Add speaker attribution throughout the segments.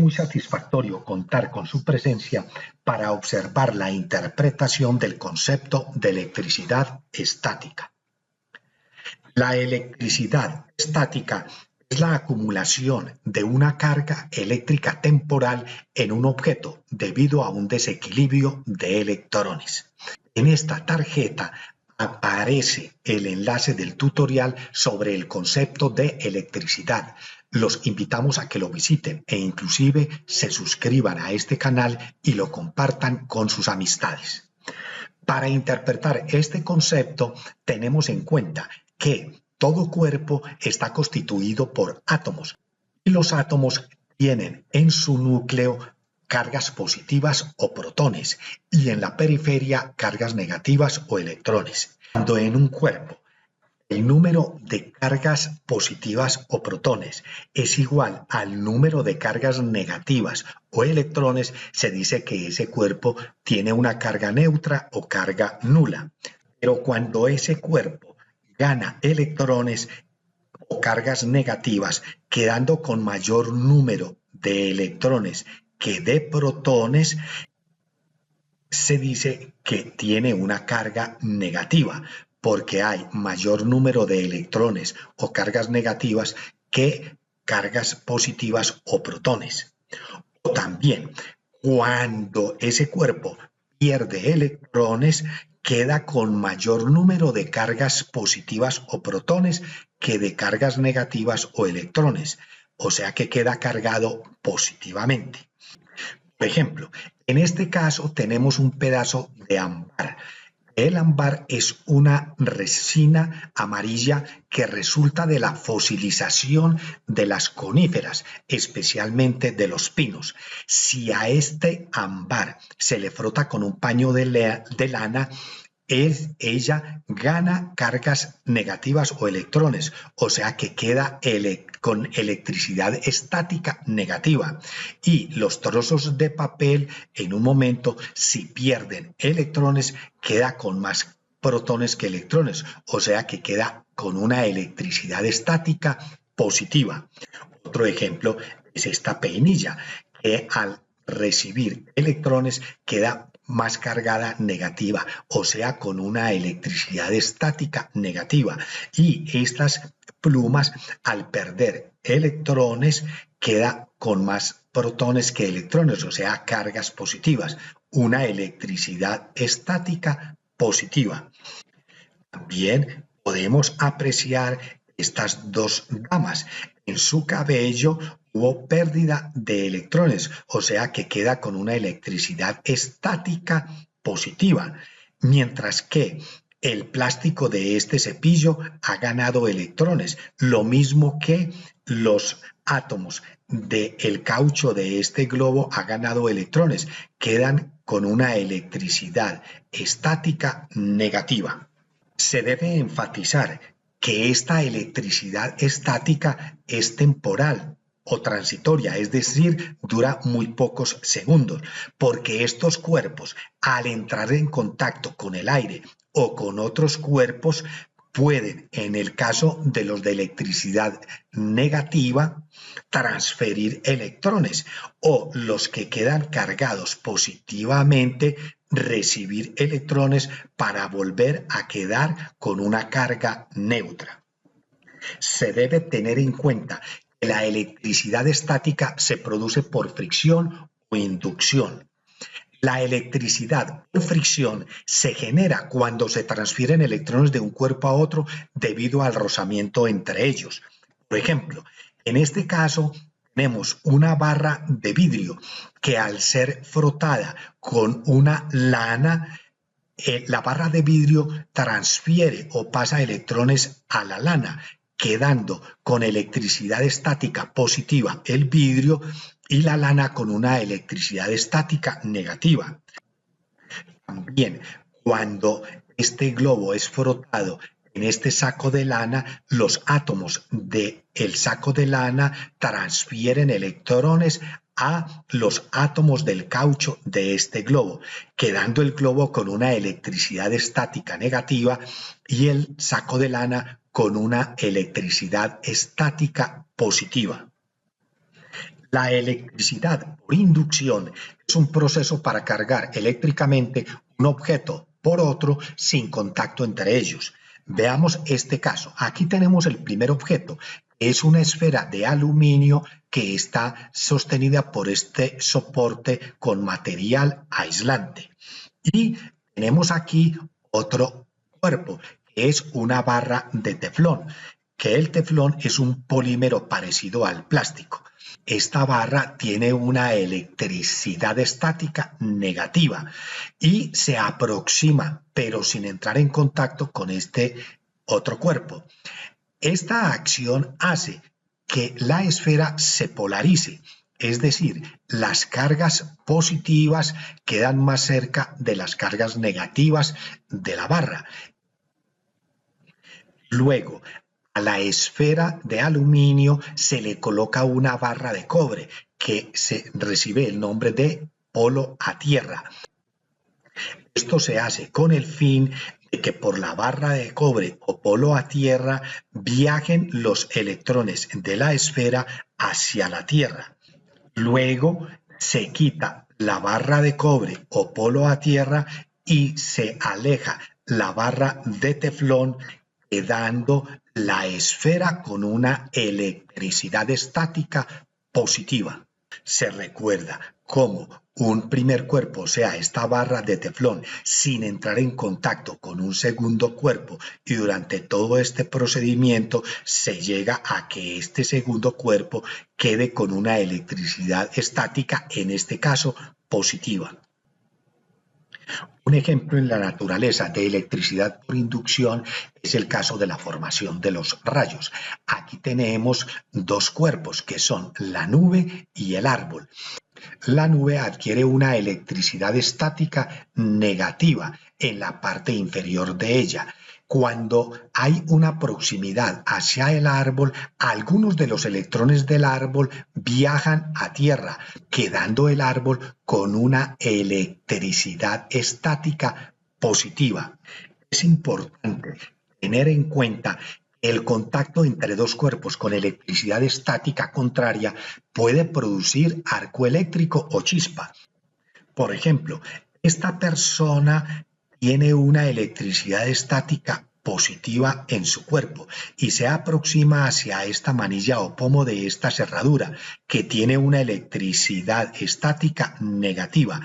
Speaker 1: muy satisfactorio contar con su presencia para observar la interpretación del concepto de electricidad estática. La electricidad estática es la acumulación de una carga eléctrica temporal en un objeto debido a un desequilibrio de electrones. En esta tarjeta aparece el enlace del tutorial sobre el concepto de electricidad. Los invitamos a que lo visiten e inclusive se suscriban a este canal y lo compartan con sus amistades. Para interpretar este concepto tenemos en cuenta que todo cuerpo está constituido por átomos y los átomos tienen en su núcleo cargas positivas o protones y en la periferia cargas negativas o electrones. Cuando en un cuerpo el número de cargas positivas o protones es igual al número de cargas negativas o electrones, se dice que ese cuerpo tiene una carga neutra o carga nula. Pero cuando ese cuerpo gana electrones o cargas negativas, quedando con mayor número de electrones que de protones, se dice que tiene una carga negativa, porque hay mayor número de electrones o cargas negativas que cargas positivas o protones. O también, cuando ese cuerpo pierde electrones, queda con mayor número de cargas positivas o protones que de cargas negativas o electrones, o sea que queda cargado positivamente. Por ejemplo, en este caso tenemos un pedazo de ámbar. El ámbar es una resina amarilla que resulta de la fosilización de las coníferas, especialmente de los pinos. Si a este ámbar se le frota con un paño de lana, ella gana cargas negativas o electrones, o sea que queda con electricidad estática negativa. Y los trozos de papel, en un momento, si pierden electrones, queda con más protones que electrones, o sea que queda con una electricidad estática positiva. Otro ejemplo es esta peinilla, que al recibir electrones queda más cargada negativa, o sea, con una electricidad estática negativa. Y estas plumas, al perder electrones, queda con más protones que electrones, o sea, cargas positivas, una electricidad estática positiva. También podemos apreciar estas dos damas. En su cabello hubo pérdida de electrones, o sea que queda con una electricidad estática positiva, mientras que el plástico de este cepillo ha ganado electrones, lo mismo que los átomos del caucho de este globo ha ganado electrones, quedan con una electricidad estática negativa. Se debe enfatizar que esta electricidad estática es temporal o transitoria, es decir, dura muy pocos segundos, porque estos cuerpos, al entrar en contacto con el aire o con otros cuerpos, pueden, en el caso de los de electricidad negativa, transferir electrones, o los que quedan cargados positivamente, recibir electrones para volver a quedar con una carga neutra. Se debe tener en cuenta que la electricidad estática se produce por fricción o inducción. La electricidad por fricción se genera cuando se transfieren electrones de un cuerpo a otro debido al rozamiento entre ellos. Por ejemplo, en este caso tenemos una barra de vidrio que al ser frotada con una lana, la barra de vidrio transfiere o pasa electrones a la lana, quedando con electricidad estática positiva el vidrio y la lana con una electricidad estática negativa. También, cuando este globo es frotado en este saco de lana, los átomos del saco de lana transfieren electrones a los átomos del caucho de este globo, quedando el globo con una electricidad estática negativa y el saco de lana con una electricidad estática positiva. La electricidad por inducción es un proceso para cargar eléctricamente un objeto por otro sin contacto entre ellos. Veamos este caso. Aquí tenemos el primer objeto. Es una esfera de aluminio que está sostenida por este soporte con material aislante. Y tenemos aquí otro cuerpo, que es una barra de teflón, que el teflón es un polímero parecido al plástico. Esta barra tiene una electricidad estática negativa y se aproxima, pero sin entrar en contacto con este otro cuerpo. Esta acción hace que la esfera se polarice, es decir, las cargas positivas quedan más cerca de las cargas negativas de la barra. Luego, a la esfera de aluminio se le coloca una barra de cobre que recibe el nombre de polo a tierra. Esto se hace con el fin de que por la barra de cobre o polo a tierra viajen los electrones de la esfera hacia la tierra. Luego se quita la barra de cobre o polo a tierra y se aleja la barra de teflón, quedando la esfera con una electricidad estática positiva. Se recuerda cómo un primer cuerpo, o sea, esta barra de teflón, sin entrar en contacto con un segundo cuerpo, y durante todo este procedimiento se llega a que este segundo cuerpo quede con una electricidad estática, en este caso positiva. Un ejemplo en la naturaleza de electricidad por inducción es el caso de la formación de los rayos. Aquí tenemos dos cuerpos que son la nube y el árbol. La nube adquiere una electricidad estática negativa en la parte inferior de ella. Cuando hay una proximidad hacia el árbol, algunos de los electrones del árbol viajan a tierra, quedando el árbol con una electricidad estática positiva. Es importante tener en cuenta que el contacto entre dos cuerpos con electricidad estática contraria puede producir arco eléctrico o chispa. Por ejemplo, esta persona tiene una electricidad estática positiva en su cuerpo y se aproxima hacia esta manilla o pomo de esta cerradura que tiene una electricidad estática negativa.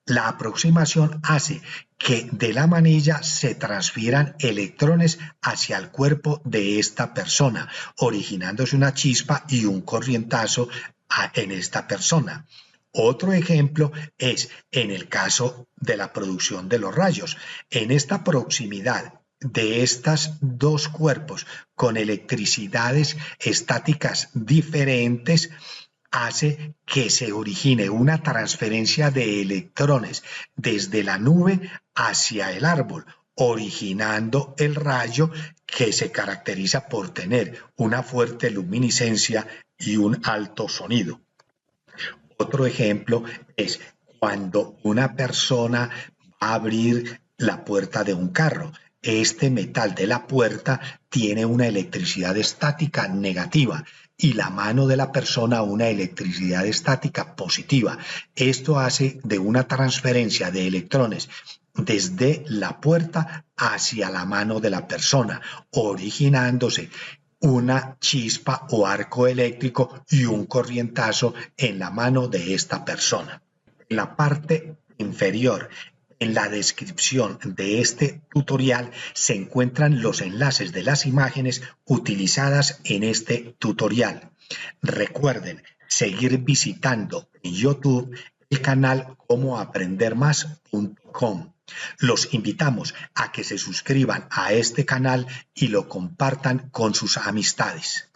Speaker 1: La aproximación hace que de la manilla se transfieran electrones hacia el cuerpo de esta persona, originándose una chispa y un corrientazo en esta persona. Otro ejemplo es en el caso de la producción de los rayos. En esta proximidad de estos dos cuerpos con electricidades estáticas diferentes, hace que se origine una transferencia de electrones desde la nube hacia el árbol, originando el rayo que se caracteriza por tener una fuerte luminiscencia y un alto sonido. Otro ejemplo es cuando una persona va a abrir la puerta de un carro. Este metal de la puerta tiene una electricidad estática negativa y la mano de la persona una electricidad estática positiva. Esto hace de una transferencia de electrones desde la puerta hacia la mano de la persona, originándose una chispa o arco eléctrico y un corrientazo en la mano de esta persona. En la parte inferior, en la descripción de este tutorial, se encuentran los enlaces de las imágenes utilizadas en este tutorial. Recuerden seguir visitando en YouTube el canal comoaprendermas.com. Los invitamos a que se suscriban a este canal y lo compartan con sus amistades.